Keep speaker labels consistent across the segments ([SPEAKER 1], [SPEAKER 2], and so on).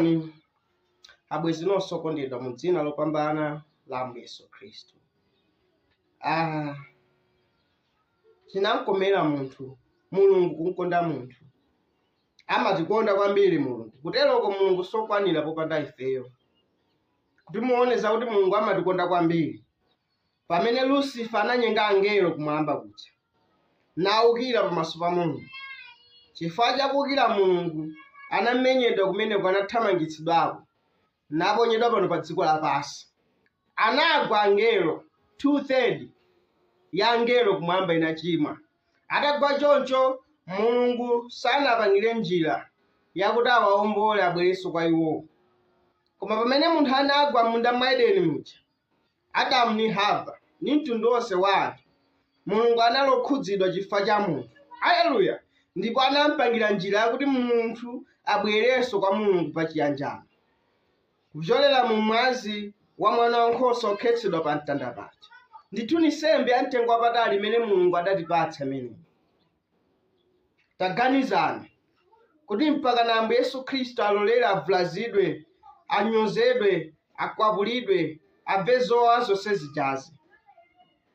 [SPEAKER 1] moni abwezi nonse okondedwa mu dzina lopambana la Ambuye Yesu Khristu. Chinamkomera munthu, Mulungu kumkonda munthu. Amatikonda kwambiri Mulungu. Kuteroko Mulungu sokwanira popanda ifeyo. Kuti muoneza kuti Mulungu amatikonda kwambiri. Pamene Lucifer ananyenga angelo kumwamba kuja, nawukira pamaso pa Mulungu. Chifukwa chakuwukira Mulungu, anamenyedwa kumeneko, anathamangitsidwako, naponyedwa pano pa dziko lapansi. Anagwa angelo, 2/3 ya angelo kumwamba inachimwa. Atagwa choncho, Mulungu sanapangire njira yakuti awaombole abwerenso kwa iwo. Koma pamene munthu anagwa m'munda mwa Edeni muja, Adamu ndi Hava ndi mtundu wonse wa anthu, Mulungu analokhudzidwa chifukwa cha munthu. Haleluya! Ndipo anampangira njira yakuti munthu abwerenso kwa Mulungu pa chiyanjano, kupyolera mu mwazi wa mwana wankhosa okhetsedwa pa mtanda paja. Ndithu ni nsembe ya mtengo wapatali imene Mulungu adatipatsa imeneyi. Taganizani kuti mpaka na Ambuye Yesu Khristu alolera avulazidwe, anyozedwe, akwapulidwe, abve zowawa zonse zijazi.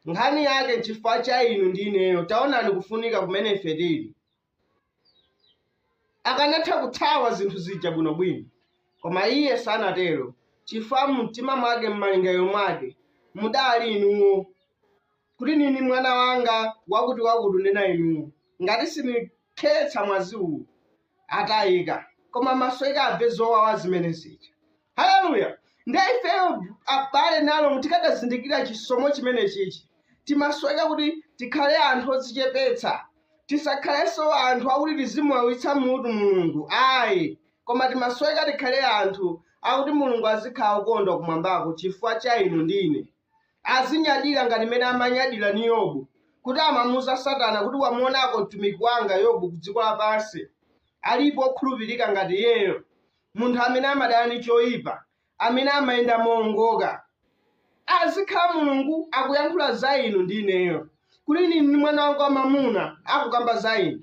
[SPEAKER 1] Nkhani yake n'chifukwa cha inu ndi ineyo. Taonani kufunika kumene ife tili. Akanatha kuthawa zinthu zija bwinobwino, koma iye sanatero, chifukwa mumtima mwake, m'malingaliro mwake mudali inuwo, kuti nini mwana wanga wakuti nena inuwo. Ngati sinikhetsa mwazi uwu atayika, koma maso ake abve zowawa zimene zija. Haleluya! Ndi ifeyo abale nalo mutikadazindikira chisomo chimene chichi, timasweka kuti tikhale anthu odzichepetsa, tisakhalenso anthu akuti tizimwawitsa mutu Mulungu. Ayi, koma timasweka tikhale anthu akuti Mulungu azikhala ukondwa kumwambako chifukwa cha inu ndi ine. Azinyadira ngati mene amanyadira ni Yobu, kuti amamuza Satana kuti wamuonako mtumiki wanga Yobu ku dziko lapansi. Alipo okhulupirika ngati iyeyo, munthu amene amadana ndi choyipa, amene amayenda moongoka. Azikhala Mulungu akuyankhula za inu ndi ineyo, kuti nini mwana wanga wamamuna akukamba za inu,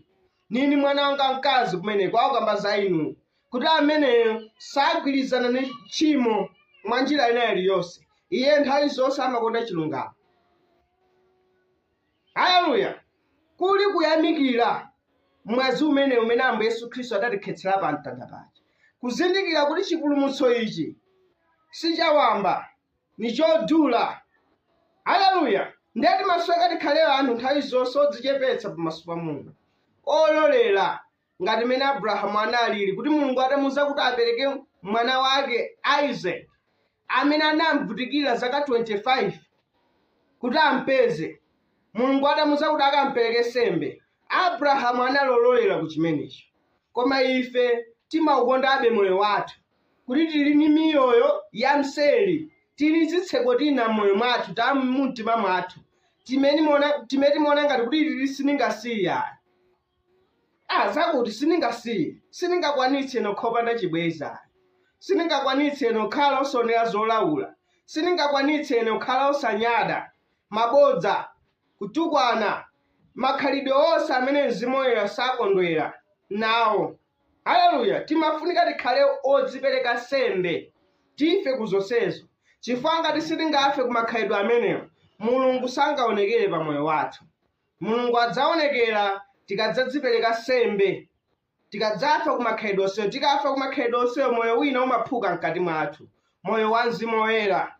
[SPEAKER 1] nini mwana wanga mkazi kumeneko akukamba za inu, kuti ameneyo sagwirizana ndi tchimo mwa njira ina iliyonse. Iye nthawi zonse amakonda chilungamo. Haleluya! Kuli kuyamikira mwazi umene Ambuye Yesu Khristu adatikhetsera pa mtanda paja, kuzindikira kuti chipulumutso ichi sichawamba, ni chodula. Haleluya! Ndeti masweka tikhale anthu nthawi zonse odzichepetsa pamaso pa Mulungu, ololera ngati mene Abrahamu analili, kuti Mulungu atamuza kuti apereke mwana wake Isaac, amene anamvutikira zaka 25 kuti ampeze. Mulungu atamuza kuti akampereke sembe. Abrahamu analolera ku chimenecho. Koma ife timaukondabe moyo wathu, kuti tili ni miyoyo ya mseri, tili zitseko tina moyo mwathu ta mumtima mwathu, timene timaona ngati kuti tili siningasiya. Zakuti siningasiye, siningakwanitse nokopanda chibweza, siningakwanitse nokhala osonera zolaula, siningakwanitse nokhala osanyada, mabodza, kutukwana, makhalidwe onse amene Mzimu Woyera sakondwera nawo. Haleluya! Timafunika tikhale odzipereka sembe, tife kuzonsezo, chifukwa ngati sitingafe ku makhalidwe amenewo, Mulungu sangaonekere pa moyo wathu. Mulungu adzaonekera tikadzadzipereka sembe, tikadzafa ku makhalidwe onsewo. Tikafa ku makhalidwe onsewo, moyo wina umaphuka mkati mwathu, moyo wa Mzimu Woyera.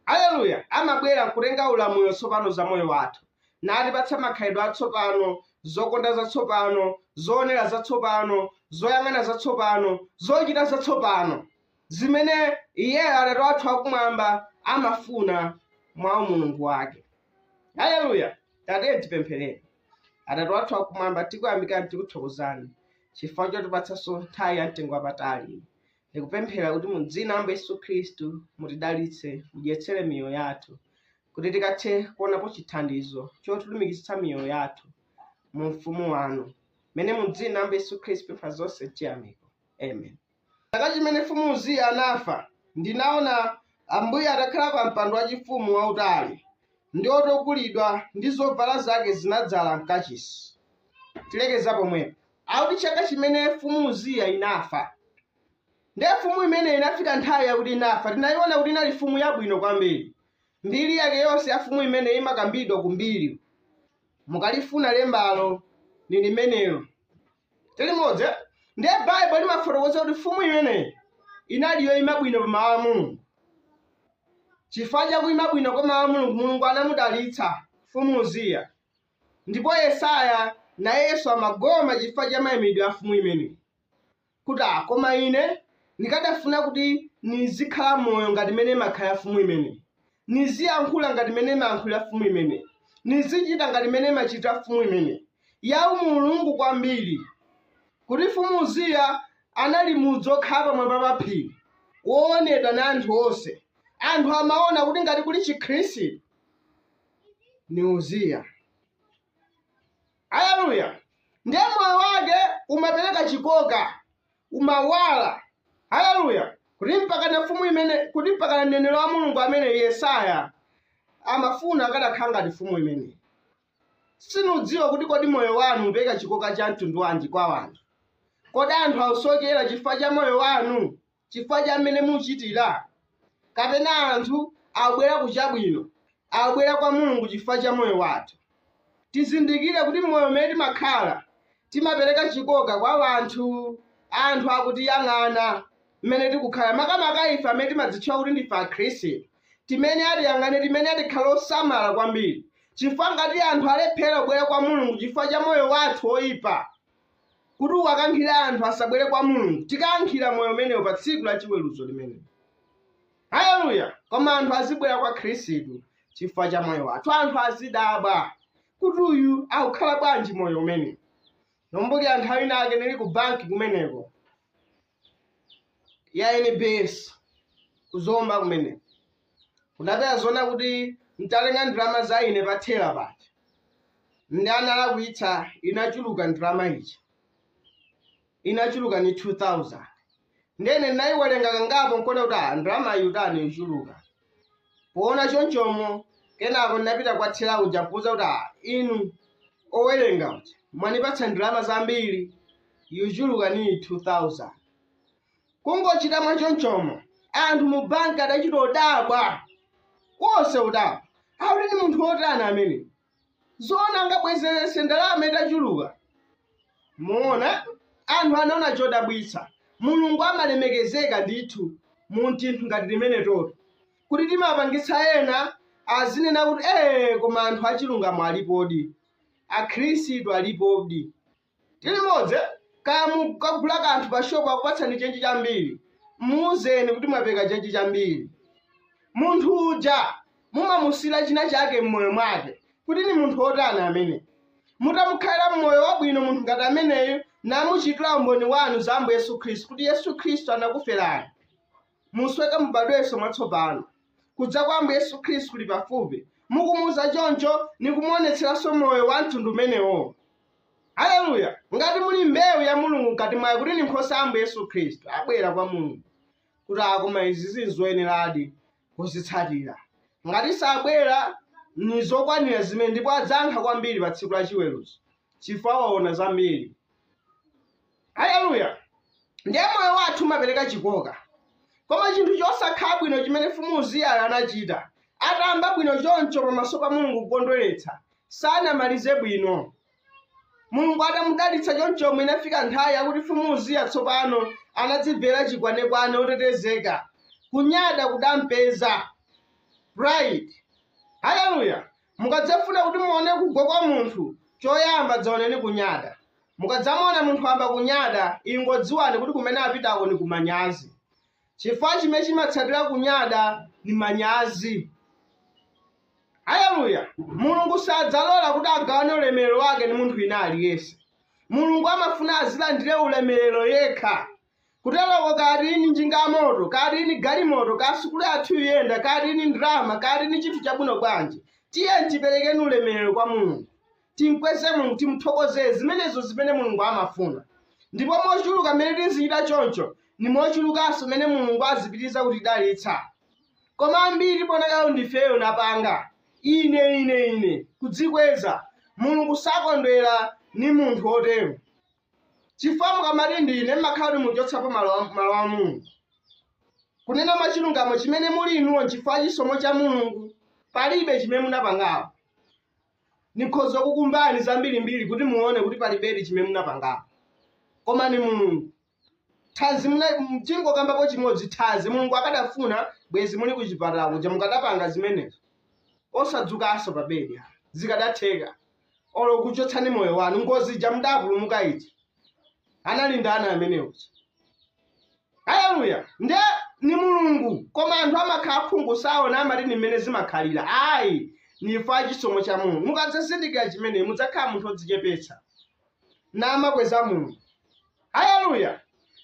[SPEAKER 1] Haleluya! Amabwera kutenga ulamuliro tsopano za moyo wathu, natipatsa makhalidwe atsopano, zokonda zatsopano, zoonera zatsopano, zoyang'ana zatsopano, zochita zatsopano, zimene iye Atate wathu akumwamba amafuna mwa Mulungu wake. Haleluya! Tate tipemphereni. Atate wathu akumwamba, tikuyamikani, tikuthokozani chifukwa chotipatsanso nthawi ya mtengo wapatali. Ndikupemphera kuti mu dzina la Ambuye Yesu Khristu mutidalitse, mudyetsere miyoyo yathu, kuti tikathe kuonapo chithandizo chotulumikitsa miyoyo yathu mu ufumu wanu, mene mu dzina la Ambuye Yesu Khristu pempha zonse chiyamiko. Amen. Chaka chimene mfumu Uziya anafa, ndinaona Ambuye atakhala pa mpando wachifumu wautali, ndi otokulidwa ndi zovala zake zinadzala mkachisi. Tilekeza pomwepo. Akuti chaka chimene mfumu Uziya inafa, ndiye mfumu imene inafika nthawi yakuti inafa. Tinayiona kuti inali mfumu yabwino kwambiri. Mbiri yake yonse ya mfumu imene imakambidwa kumbiri. Mukalifuna lembalo ni limenelo. Tili modzi, ndiye Baibulo limafotokoza kuti mfumu imene inaliyo imabwino pamawu a Mulungu. Chifukwa chakuima bwino kwa mawu a Mulungu, Mulungu anamudalitsa mfumu Uziya. Ndipo Yesaya nayenso amagoma chifukwa cha mayimidwe a mfumu imene. Kuti koma ine ndikadafuna kuti nizikhala moyo ngati mene makhala mfumu imene. Niziyankhula ngati mene mayankhula mfumu imene. Nizichita ngati mene machita mfumu imene. Ya umulungu kwambiri. Kuti mfumu Uziya anali mudzi okhala pamwamba pa phiri, woonedwa na anthu onse. Anthu amaona kuti ngati kuli Chikhristu ni Uziya. Haleluya. Ndiye moyo wake umapereka chikoka, umawala. Haleluya. Kuti mpaka mfumu imene, kuti mpaka mneneri wa Mulungu amene Yesaya amafuna akadakhala ngati mfumu imene. Sinudziwa kuti kodi moyo wanu upereka chikoka cha mtundu wanji kwa wanthu. Kodi anthu ausokera chifukwa cha moyo wanu, chifukwa cha mmene muchitira. Kapena anthu abwera kuchabwino, abwera kwa Mulungu chifukwa cha moyo wathu. Tizindikire kuti moyo mmene timakhala timapereka chikoka kwa wanthu. Anthu akutiyang'ana mmene tikukhala. Makamaka ife amene timadzitchula kuti ndife Akhristu, timene atiyang'ane, timene atikhala osamala kwambiri. Chifukwa ngati anthu alephera kubwera kwa Mulungu chifukwa cha moyo wathu oyipa, kuti uwakankhire anthu asabwere kwa Mulungu, tikayankhira moyo umenewo pa tsiku la chiweruzo limene. Haleluya. Koma anthu azibwera kwa Khristu chifukwa cha moyo wathu. Anthu azidabwa kuti uyu akukhala bwanji moyo umene. Nombukira nthawi nake nili ku banki kumeneko ya NBS kuzomba kumeneko. Kunapeza zona kuti ntalenga ndalama za ine pathera pati. Ndi analakwitsa inachuluka ndalama ichi. Inachuluka ni 2000. Ndene nayiwerenga kangapo nkona kuti ndalama iyi utani ichuluka. Poona chonchomo kenako napita kwathera uja kuuza kuti inu owerenga uja mwanipatsa ndalama zambiri, ichuluka ni 2000. Kungochita mwachonchomo anthu mu banki adachita odabwa. Wonse udabwa. Akuti ni munthu wotani amene. Zona angabwezerese ndalama itachuluka. Muona? Anthu anaona chodabwitsa. Mulungu amalemekezeka ndithu mu ntinthu ngati limene toto. Kuti timapangitsa ena azinena kuti koma anthu achilungamo alipodi. Akhristu alipodi. Tili modzi, kagula kanthu pa shopu akupatsani chenji chambiri. Muuzeni kuti mwapeka chenji chambiri. Munthu uja mumamusira china chake mmoyo mwake. Kuti ni munthu wotani amene. Mutamukhalira mmoyo wabwino munthu ngati ameneyo, namuchitira umboni wanu za Ambuye Yesu Khristu, kuti Yesu Khristu anakuferani. Musweka mbadwenso mwatsopano. Kudza kwa Ambuye Yesu Khristu kuli pafupi. Mukumuza choncho ni kumuonetseranso moyo wa mtundu umenewo. Haleluya. Ngati muli mbewu ya Mulungu ngati mwayi kuti ni nkhosa ya Ambuye Yesu Khristu, abwera kwa Mulungu. Kuti koma izi zinzoyeneradi kuzitsatira. Ngati sabwera ni zokwanira zimene ndipo adzankha kwambiri pa tsiku la chiweruzo. Chifukwa waona zambiri. Haleluya. Ndiye moyo wathu umapereka chikoka. Koma chinthu chosakhala bwino chimene mfumu Uziya anachita, atamba bwino choncho pamaso pa Mulungu kukondweretsa, sanamalize bwino. Mulungu atamudalitsa choncho mwene afika nthawi yakuti mfumu Uziya tsopano anadzimvera chikwanekwane otetezeka. Kunyada kudampeza. Pride. Haleluya. Mukadzafuna kuti muone kugwa kwa munthu, choyamba dzaoneni kunyada. Mukadzamona munthu amba kunyada, ingodziwani kuti kumene apitako ni kumanyazi. Chifukwa chimene chimatsatira kunyada ni manyazi. Haleluya. Mulungu sadzalola kuti agawane ulemerero wake ni munthu wina aliyense. Mulungu amafuna azilandire ulemerero yekha. Kutaloko kati ini njinga moto, kati ini galimoto, kasukulu athu yenda, kati ini ndrama, kati ini chinthu chabwino bwanji. Tiye tiperekeni ulemerero kwa Mulungu. Timkweze Mulungu, timuthokozeze zimenezo zimene Mulungu amafuna. Ndipo mochuluka mmene tizichita choncho, ni mochulukanso mmene Mulungu azipitiriza kutidalitsa. Koma ambiri ponakayo ndifeyo napanga. Ine kudzikweza. Mulungu sakondwera ni munthu otero. chifukwa mukamati ndine mmakhala muchotsapo malo a Mulungu. Kunena mwachilungamo chimene muli inuwo chifukwa chisomo cha Mulungu palibe chimene munapangapo. Nikhoza kukumbani zambirimbiri kuti muone kuti palibedi chimene munapangapo. Koma ni Mulungu. Thanzi mchingo kambapo chimodzi thanzi Mulungu akadafuna bwezi muli kuchipatala kuja mukadapanga zimenezo. Osadzukanso pa bedi zikadatheka. Olo kuchotsani moyo wanu ngozi ja mudapulumuka iti. Analinda ana amenewo. Haleluya. Ndiye ni Mulungu. Koma anthu amakhala phungu sawo na amati nimene zimakhalira. Ayi, ni chifukwa chisomo cha Mulungu. Mukadzasindikira chimene mudzakhala munthu odzichepetsa. Na amakweza Mulungu. Haleluya.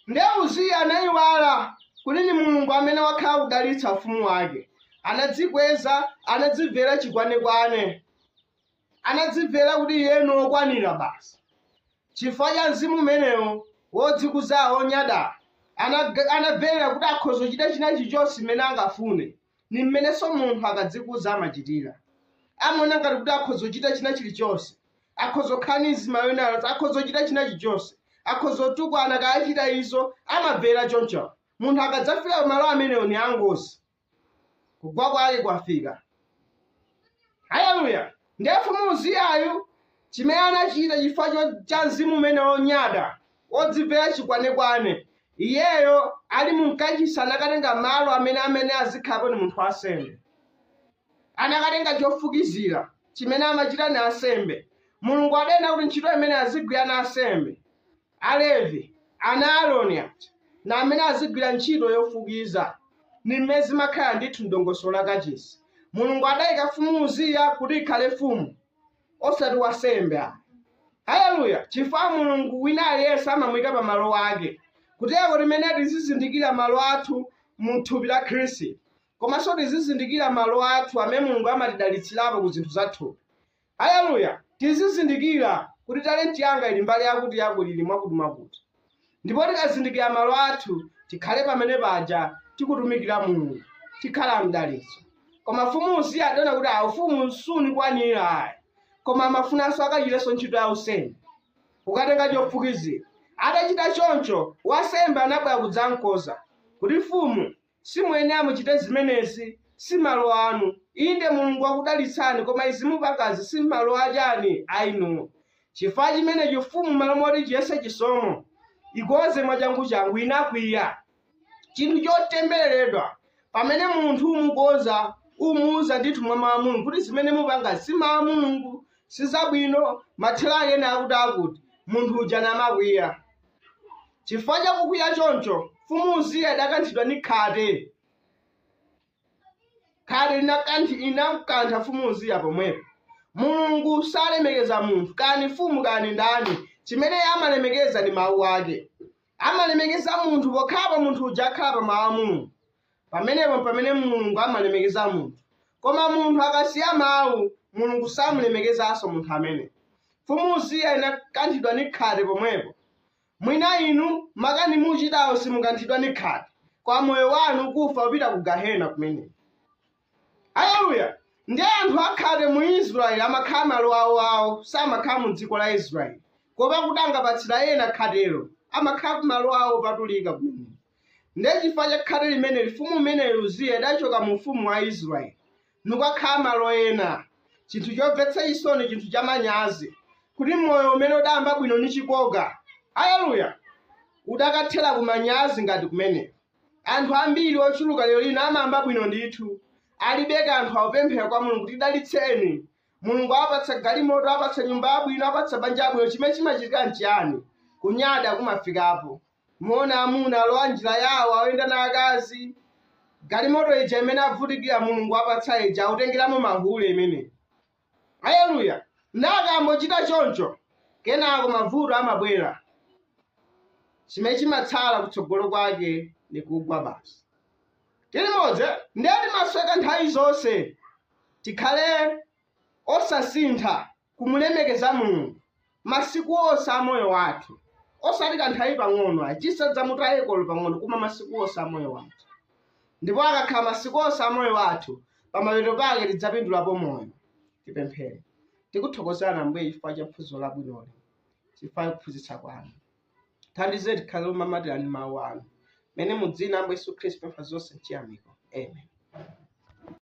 [SPEAKER 1] Ndiye Uziya anayiwala kuti ni Mulungu amene wakhala kudalitsa ufumu wake. Anadzikweza, anadzimvera chikwanekwane. Anadzimvera kuti iye nokwanira basi. Chifukwa cha mzimu umenewo wodzikuzawo onyada. Anamvera kuti akhoza kuchita china chilichonse mmene angafune. Ni mmenenso munthu akadzikuza amachitira. Amaona ngati kuti akhoza kuchita china chilichonse. Akhoza kukhala ndi mzimu yonse, akhoza kuchita china chilichonse. Akhoza kutukwana kachita izo, amamvera choncho. Munthu akadzafika malo amenewo ni angozi. Kugwa kwake kwafika. Haleluya. Ndiye mfumu Uziyayu chimene anachita chifukwa cha mzimu umene wonyada wodzimvera chikwanekwane. Iyeyo ali mukachisi anakatenga malo amene azikhapo ni munthu asembe. Anakatenga chofukizira chimene amachita ni asembe. Mulungu adanena kuti ntchito imene azigwira na asembe. Alevi, ana Aaroni aja, na amene azigwira ntchito yofukiza. Ni mmene zimakhala ndithu ndongosolo la kachisi. Mulungu adayika mfumu Uziya kuti ikhale mfumu, osati wasembe ayi. Haleluya. Chifukwa Mulungu wina aliyense amamuyika pa malo ake. Kutero limene tizizindikira malo athu mu thupi la Khristu. Komanso tizizindikira malo athu amene Mulungu amatidalitsirapo ku zinthu zathu. Haleluya. Tizizindikira kuti talenti yanga ili mbali yakuti ili mwakuti. Ndipo tikazindikira malo athu tikhale pamene paja tikutumikira Mulungu. Tikhala mdalitso. Koma mfumu Uziya adona kuti ufumu sunikwanira ayi. Koma amafunanso akachitanso ntchito ya usembe. Ukatenga chofukizira. Adachita choncho, wasembe anabwera kudzamkoza. Kuti mfumu, simwene amuchite zimenezi, si malo anu. Inde Mulungu wakudalitsani, koma izi mupangazi si malo achani ainu. Chifukwa chimenechi mfumu malo moti chiyese chisomo. Ikoze mwachangu inakwiya. Chinthu chotembereredwa. Pamene munthu umukoza, umuuza ndithu mwa mawu a Mulungu kuti zimene mupangazi si mawu a Mulungu, si zabwino, mathero ake ni akuti munthu uja namakwiya. Chifukwa cha kukwiya choncho, mfumu Uziya idakanthidwa ni khate. Khate inamkantha mfumu Uziya pomwepo. Mulungu salemekeza munthu, kani mfumu kani ndani. Chimene amalemekeza ni mawu ake. Amalemekeza munthu pokhapo munthu uja akhala pa mawu a Mulungu. Pamene Mulungu amalemekeza munthu. Koma munthu akasiya mawu, Mulungu samulemekezanso munthu amene. Mfumu Uziya inakanthidwa ni khate pomwepo. Mwina inu makani muchitawo simukanthidwa ni khate. Kwa moyo wanu kufa upita ku Gahena kumene. Haleluya. Ndiye anthu akhate mu Israeli amakhala malo awo, samakhala mu dziko la Israeli. Kopa kuti angapatsira ena khatelo, amakhala ku malo awo patulika kumene. Ndiye chifukwa cha khate limene mfumu imeneyo Uziya idachoka mu ufumu wa Israeli. Nukakhala malo ena. Chinthu chomvetsa chisoni, chinthu cha manyazi. Kuti moyo umene udayamba bwino ni chikoka. Haleluya. Udakathera kumanyazi ngati kumene. Anthu ambiri ochuluka lero lino amayamba bwino ndithu. Alibeka anthu awapemphera kwa Mulungu kuti dalitseni. Mulungu apatsa galimoto, apatsa nyumba yabwino, apatsa banja yabwino. Chimene chimachitika nchiyani? Kunyada kumafikapo. Muona amuna alowa njira yawo awenda na akazi. Galimoto ija imene avutikira Mulungu apatsa ija autengeramo mahule imene. Haleluya. Nakambochita choncho, kenako mavuto amabwera. Chimene chimatsala kutsogolo kwake ni kugwa basi. Tilimodzi, ndiye timasweka nthawi zonse. Tikhale osasintha kumulemekeza Mulungu masiku onse a moyo wathu. Osati kanthawi pang'ono, achisadzamutayekolo pang'ono koma masiku onse a moyo wathu. Ndipo akakhala masiku onse a moyo wathu, pamapeto pake tidzapindulapo moyo. Tipemphere. Tikuthokozani Ambuye chifukwa cha phunziro labwinoli, chifukwa cha kuphunzitsa kwanu. thandizeni tikhale omamatirani mawu anu mene mudzina Ambuye Yesu Khristu pempha zonse mchiyamiko. Amen.